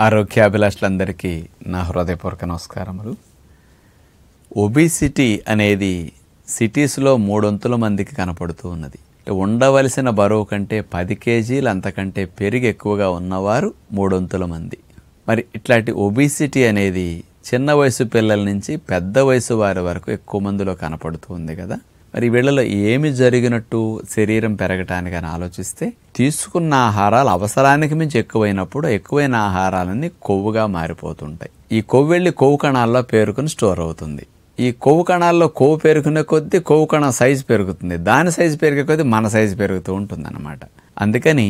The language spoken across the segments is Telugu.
ఆరోగ్యాభిలాషులందరికీ నా హృదయపూర్వక నమస్కారములు. ఒబిసిటీ అనేది సిటీస్లో 3/4 మందికి కనపడుతూ ఉన్నది. ఉండవలసిన బరువు కంటే 10 కేజీలు అంతకంటే పెరిగి ఎక్కువగా ఉన్నవారు 3/4 మంది. మరి ఇట్లాంటి ఒబిసిటీ అనేది చిన్న వయసు పిల్లల నుంచి పెద్ద వయసు వారి వరకు ఎక్కువ మందిలో కనపడుతూ ఉంది కదా. మరి వీళ్ళలో ఏమి జరిగినట్టు శరీరం పెరగటానికి అని ఆలోచిస్తే, తీసుకున్న ఆహారాలు అవసరానికి మించి ఎక్కువైనప్పుడు ఎక్కువైన ఆహారాలన్నీ కొవ్వుగా మారిపోతుంటాయి. ఈ కొవ్వు వెళ్ళి కొవ్వు కణాల్లో పేరుకుని స్టోర్ అవుతుంది. ఈ కొవ్వు కణాల్లో కొవ్వు పేరుకునే కొద్దీ కొవ్వు కణం సైజు పెరుగుతుంది. దాని సైజు పెరిగే కొద్దీ మన సైజు పెరుగుతూ ఉంటుంది అన్నమాట. అందుకని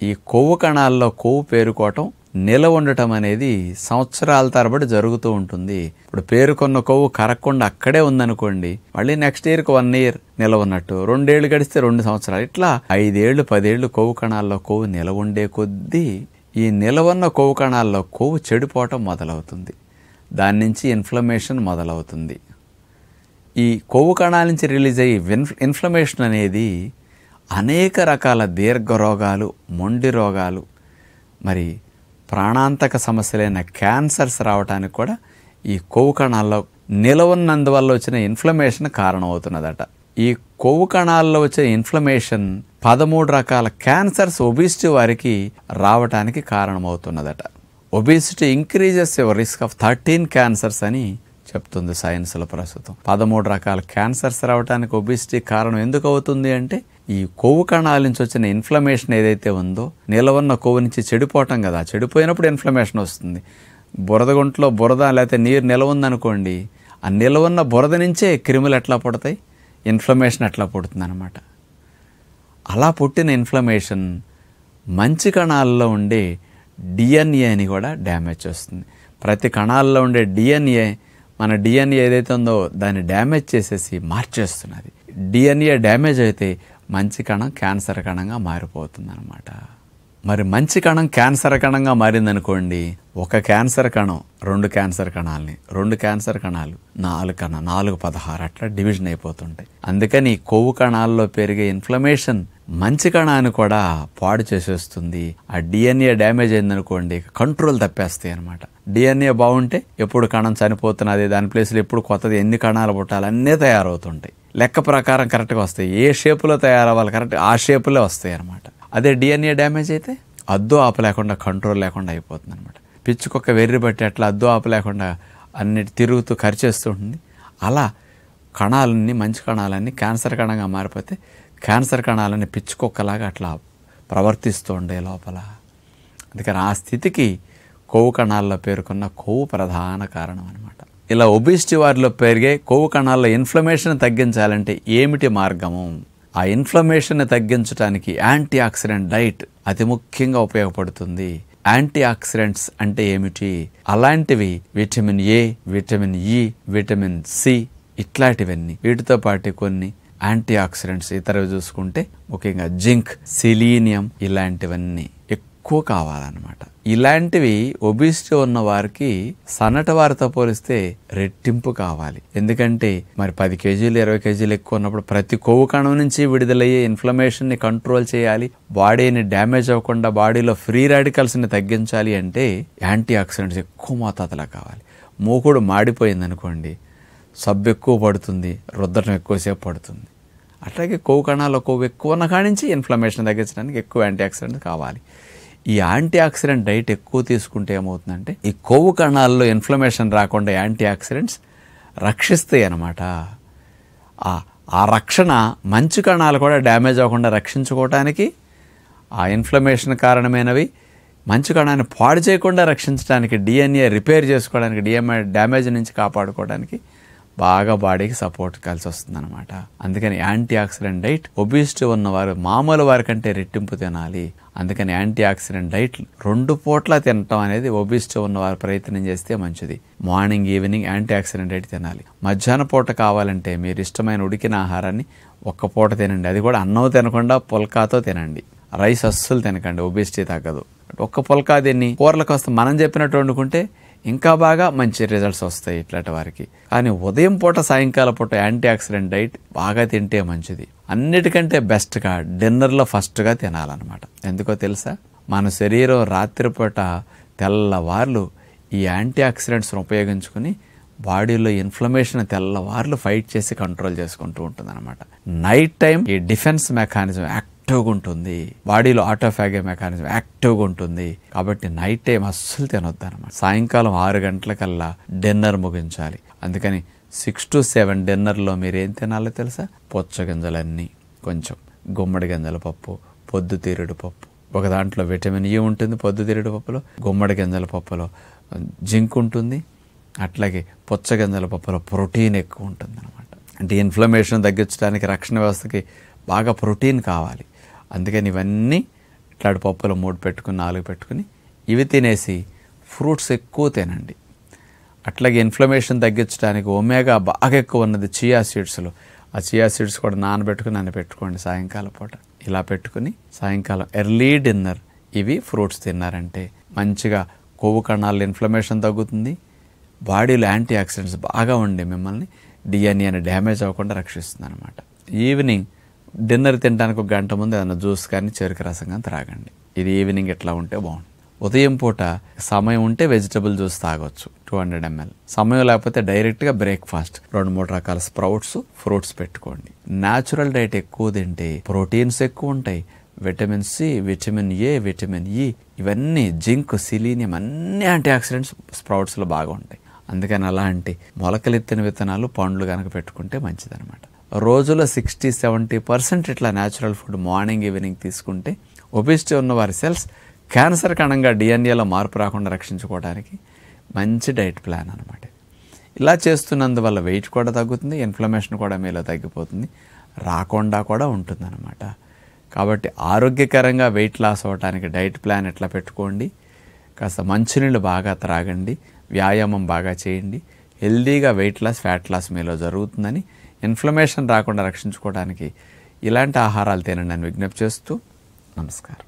ఈ కొవ్వు కణాల్లో కొవ్వు పేరుకోవటం, నిలవ ఉండటం అనేది సంవత్సరాల తరబడి జరుగుతూ ఉంటుంది. ఇప్పుడు పేరుకున్న కొవ్వు కరగకుండా అక్కడే ఉందనుకోండి, మళ్ళీ నెక్స్ట్ ఇయర్కి 1 ఇయర్ నిలవ ఉన్నట్టు, 2 ఏళ్ళు గడిస్తే 2 సంవత్సరాలు, ఇట్లా 5 ఏళ్ళు 10 ఏళ్ళు కొవ్వు కణాల్లో కొవ్వు నిలవ ఉండే కొద్దీ ఈ నిలవన్న కొవ్వు కణాల్లో కొవ్వు చెడిపోవటం మొదలవుతుంది. దాని నుంచి ఇన్ఫ్లమేషన్ మొదలవుతుంది. ఈ కొవ్వు కణాల నుంచి రిలీజ్ అయ్యి ఇన్ఫ్లమేషన్ అనేది అనేక రకాల దీర్ఘ రోగాలు, మొండి రోగాలు, మరి ప్రాణాంతక సమస్యలైన క్యాన్సర్స్ రావడానికి కూడా ఈ కొవ్వు కణాల్లో నిలవన్నందువల్ల వచ్చిన ఇన్ఫ్లమేషన్ కారణమవుతున్నదట. ఈ కొవ్వు కణాల్లో వచ్చే ఇన్ఫ్లమేషన్ 13 రకాల క్యాన్సర్స్ ఒబిసిటీ వారికి రావటానికి కారణమవుతున్నదట. Obesity increases your risk of 13 cancers అని చెప్తుంది సైన్స్లో ప్రస్తుతం. 13 రకాల క్యాన్సర్స్ రావడానికి ఒబిసిటీ కారణం ఎందుకు అవుతుంది అంటే, ఈ కొవ్వు కణాల నుంచి వచ్చిన ఇన్ఫ్లమేషన్ ఏదైతే ఉందో, నిలవన్న కొవ్వు నుంచి చెడిపోవటం కదా, చెడిపోయినప్పుడు ఇన్ఫ్లమేషన్ వస్తుంది. బురదగుంట్లో బురద లేకపోతే నీరు నిలవ ఉందనుకోండి, ఆ నిలవన్న బురద నుంచే క్రిములు ఎట్లా పుడతాయి, ఇన్ఫ్లమేషన్ ఎట్లా పుడుతుంది అనమాట. అలా పుట్టిన ఇన్ఫ్లమేషన్ మంచి కణాల్లో ఉండే డిఎన్ఏని కూడా డ్యామేజ్ చేస్తుంది. ప్రతి కణాల్లో ఉండే మన డిఎన్ఏ ఏదైతే ఉందో దాన్ని డ్యామేజ్ చేసేసి మార్చేస్తున్నది. డిఎన్ఏ డ్యామేజ్ అయితే మంచి కణం క్యాన్సర్ కణంగా మారిపోతుంది అనమాట. మరి మంచి కణం క్యాన్సర్ కణంగా మారిందనుకోండి, ఒక క్యాన్సర్ కణం 2 క్యాన్సర్ కణాలని, 2 క్యాన్సర్ కణాలు 4 కణం, 4 16 అట్లా డివిజన్ అయిపోతుంటాయి. అందుకని కొవ్వు కణాల్లో పెరిగే ఇన్ఫ్లమేషన్ మంచి కణాన్ని కూడా పాడు చేసేస్తుంది. ఆ డిఎన్ఏ డ్యామేజ్ అయిందనుకోండి, కంట్రోల్ తప్పేస్తాయి అనమాట. డిఎన్ఏ బాగుంటే ఎప్పుడు కణం చనిపోతున్నది, దాని ప్లేస్లో ఎప్పుడు కొత్తది ఎన్ని కణాలు పుట్టాలి అన్నీ తయారవుతుంటాయి. లెక్క ప్రకారం కరెక్ట్గా వస్తాయి. ఏ షేపులో తయారవ్వాలి కరెక్ట్ ఆ షేపులో వస్తాయి అనమాట. అదే డిఎన్ఏ డ్యామేజ్ అయితే అద్దు ఆపు లేకుండా, కంట్రోల్ లేకుండా అయిపోతుంది అనమాట. పిచ్చుకొక్క వెర్రి బట్టి అట్లా అద్దు ఆపు లేకుండా అన్నిటి తిరుగుతూ ఖర్చేస్తూ ఉంటుంది. అలా కణాలన్నీ, మంచి కణాలన్నీ క్యాన్సర్ కణంగా మారిపోతే క్యాన్సర్ కణాలన్నీ పిచ్చుకొక్కలాగా అట్లా ప్రవర్తిస్తూ ఉండే లోపల. అందుకని ఆ స్థితికి కొవ్వు కణాల్లో పేరుకున్న కొవ్వు ప్రధాన కారణం అనమాట. ఇలా ఒబిసిటీ వారిలో పెరిగే కొవ్వు కణాల్లో ఇన్ఫ్లమేషన్ తగ్గించాలంటే ఏమిటి మార్గము? ఆ ఇన్ఫ్లమేషన్ తగ్గించడానికి యాంటీ ఆక్సిడెంట్ డైట్ అతి ముఖ్యంగా ఉపయోగపడుతుంది. యాంటీ ఆక్సిడెంట్స్ అంటే ఏమిటి? అలాంటివి vitamin A, vitamin E, vitamin C ఇట్లాంటివన్నీ. వీటితో పాటు కొన్ని యాంటీ ఆక్సిడెంట్స్ ఇతరవి చూసుకుంటే ముఖ్యంగా జింక్, సిలీనియం ఇలాంటివన్నీ ఎక్కువ కావాలన్నమాట. ఇలాంటివి ఒబిసిటీ ఉన్న వారికి సన్నటి వారితో పోలిస్తే రెట్టింపు కావాలి. ఎందుకంటే మరి 10 కేజీలు 20 కేజీలు ఎక్కువ ఉన్నప్పుడు ప్రతి కొవ్వు కణం నుంచి విడుదలయ్యే ఇన్ఫ్లమేషన్ ని కంట్రోల్ చేయాలి. బాడీని డ్యామేజ్ అవ్వకుండా బాడీలో ఫ్రీ రాడికల్స్ ని తగ్గించాలి అంటే యాంటీ ఆక్సిడెంట్స్ ఎక్కువ మోతాదులో కావాలి. మూకుడు మాడిపోయింది అనుకోండి, సబ్బు ఎక్కువ పడుతుంది, రుద్దటం ఎక్కువసేపు పడుతుంది. అట్లాగే కొవ్వు కణాల్లో కొవ్వు ఎక్కువ ఉన్న కానించి ఇన్ఫ్లమేషన్ తగ్గించడానికి ఎక్కువ యాంటీ ఆక్సిడెంట్స్ కావాలి. ఈ యాంటీ ఆక్సిడెంట్ డైట్ ఎక్కువ తీసుకుంటే ఏమవుతుందంటే, ఈ కొవ్వు కణాల్లో ఇన్ఫ్లమేషన్ రాకుండా యాంటీ ఆక్సిడెంట్స్ రక్షిస్తాయి అన్నమాట. ఆ రక్షణ మంచి కణాలు కూడా డ్యామేజ్ అవ్వకుండా రక్షించుకోవటానికి, ఆ ఇన్ఫ్లమేషన్ కారణమైనవి మంచి కణాన్ని పాడు చేయకుండా రక్షించడానికి, డిఎన్ఏ రిపేర్ చేసుకోవడానికి, డిఎన్ఏ డ్యామేజ్ నుంచి కాపాడుకోవడానికి బాగా బాడీకి సపోర్ట్ కలిసి వస్తుంది అనమాట. అందుకని యాంటీ ఆక్సిడెంట్ డైట్ ఒబిసిటీ ఉన్నవారు మామూలు వారి కంటే రెట్టింపు తినాలి. అందుకని యాంటీ ఆక్సిడెంట్ డైట్ 2 పూట్ల తినటం అనేది ఒబిసిటీ ఉన్నవారు ప్రయత్నం చేస్తే మంచిది. Morning, evening anti oxidant diet తినాలి. మధ్యాహ్న పూట కావాలంటే మీరు ఇష్టమైన ఉడికిన ఆహారాన్ని 1 పూట తినండి. అది కూడా అన్నం తినకుండా పుల్కాతో తినండి. రైస్ అస్సలు తినకండి, ఒబిసిటీ తగ్గదు. 1 పుల్కా తిని కూరలకు వస్తే మనం చెప్పినట్టు వండుకుంటే ఇంకా బాగా మంచి రిజల్ట్స్ వస్తాయి ఇట్లాంటి వారికి. కానీ ఉదయం పూట, సాయంకాలం పూట యాంటీ ఆక్సిడెంట్ డైట్ బాగా తింటే మంచిది. అన్నిటికంటే బెస్ట్గా డిన్నర్లో ఫస్ట్గా తినాలన్నమాట. ఎందుకో తెలుసా? మన శరీరం రాత్రిపూట తెల్లవార్లు ఈ యాంటీ ఆక్సిడెంట్స్ను ఉపయోగించుకుని బాడీలో ఇన్ఫ్లమేషన్ తెల్లవార్లు ఫైట్ చేసి కంట్రోల్ చేసుకుంటూ ఉంటుంది అనమాట. నైట్ టైం ఈ డిఫెన్స్ మెకానిజం యాక్టివ్గా ఉంటుంది, బాడీలో ఆటోఫాగే మెకానిజం యాక్టివ్గా ఉంటుంది. కాబట్టి నైట్ టైం అస్సలు తినొద్దు అనమాట. సాయంకాలం 6 గంటలకల్లా డిన్నర్ ముగించాలి. అందుకని 6 to 7 డిన్నర్లో మీరేం తినాలో తెలుసా? పుచ్చగింజలన్నీ, కొంచెం గుమ్మడి గింజల పప్పు, పొద్దుతిరుగుడు పప్పు. ఒక దాంట్లో విటమిన్ E ఉంటుంది పొద్దుతిరుగుడు పప్పులో, గుమ్మడి గింజల పప్పులో జింక్ ఉంటుంది, అట్లాగే పుచ్చగింజల పప్పులో ప్రోటీన్ ఎక్కువ ఉంటుంది అనమాట. అంటే ఇన్ఫ్లమేషన్ తగ్గించడానికి రక్షణ వ్యవస్థకి బాగా ప్రోటీన్ కావాలి. అందుకని ఇవన్నీ ఇట్లాంటి పప్పులో 3 పెట్టుకుని 4 పెట్టుకుని ఇవి తినేసి ఫ్రూట్స్ ఎక్కువ తినండి. అట్లాగే ఇన్ఫ్లమేషన్ తగ్గించడానికి ఒమేగా బాగా ఎక్కువ ఉన్నది చియా సీడ్స్లో. ఆ చియా సీడ్స్ కూడా నానబెట్టుకుని పెట్టుకోండి సాయంకాలం పూట. ఇలా పెట్టుకుని సాయంకాలం ఎర్లీ డిన్నర్ ఇవి ఫ్రూట్స్ తిన్నారంటే మంచిగా కొవ్వు కణాలు ఇన్ఫ్లమేషన్ తగ్గుతుంది, బాడీలో యాంటీ ఆక్సిడెంట్స్ బాగా ఉండి మిమ్మల్ని డిఎన్ఏని డ్యామేజ్ అవ్వకుండా రక్షిస్తుంది అనమాట. ఈవినింగ్ డిన్నర్ తినడానికి 1 గంట ముందు ఏదైనా జ్యూస్ కానీ చెరుకు రసం కానీ త్రాగండి. ఇది ఈవినింగ్ ఎట్లా ఉంటే బాగుంటుంది. ఉదయం పూట సమయం ఉంటే వెజిటబుల్ జ్యూస్ తాగొచ్చు 200 ml. సమయం లేకపోతే డైరెక్ట్గా బ్రేక్ఫాస్ట్ 2-3 రకాల స్ప్రౌట్స్, ఫ్రూట్స్ పెట్టుకోండి. న్యాచురల్ డైట్ ఎక్కువ తింటే ప్రోటీన్స్ ఎక్కువ ఉంటాయి, vitamin C, vitamin A, vitamin E, ఇవన్నీ జింక్, సిలీనియం అన్ని యాంటీ ఆక్సిడెంట్స్ స్ప్రౌట్స్లో బాగా ఉంటాయి. అందుకని అలాంటి మొలకలెత్తిన విత్తనాలు, పండ్లు కనుక పెట్టుకుంటే మంచిదనమాట. రోజులో 60-70% ఇట్లా న్యాచురల్ ఫుడ్ మార్నింగ్ ఈవినింగ్ తీసుకుంటే ఒబిసిటీ ఉన్న వారి సెల్స్ క్యాన్సర్ కణంగా డిఎన్ఏలో మార్పు రాకుండా రక్షించుకోవడానికి మంచి డైట్ ప్లాన్ అనమాట. ఇలా చేస్తున్నందువల్ల వెయిట్ కూడా తగ్గుతుంది, ఇన్ఫ్లమేషన్ కూడా మీలో తగ్గిపోతుంది, రాకుండా కూడా ఉంటుందన్నమాట. కాబట్టి ఆరోగ్యకరంగా వెయిట్ లాస్ అవ్వడానికి డైట్ ప్లాన్ ఎట్లా పెట్టుకోండి, కాస్త మంచినీళ్ళు బాగా త్రాగండి, వ్యాయామం బాగా చేయండి. హెల్దీగా వెయిట్ లాస్, ఫ్యాట్ లాస్ మీలో జరుగుతుందని, ఇన్ఫ్లమేషన్ రాకుండా రక్షించుకోవడానికి ఇలాంటి ఆహారాలు తినండి అని విజ్ఞప్తి చేస్తూ నమస్కారం.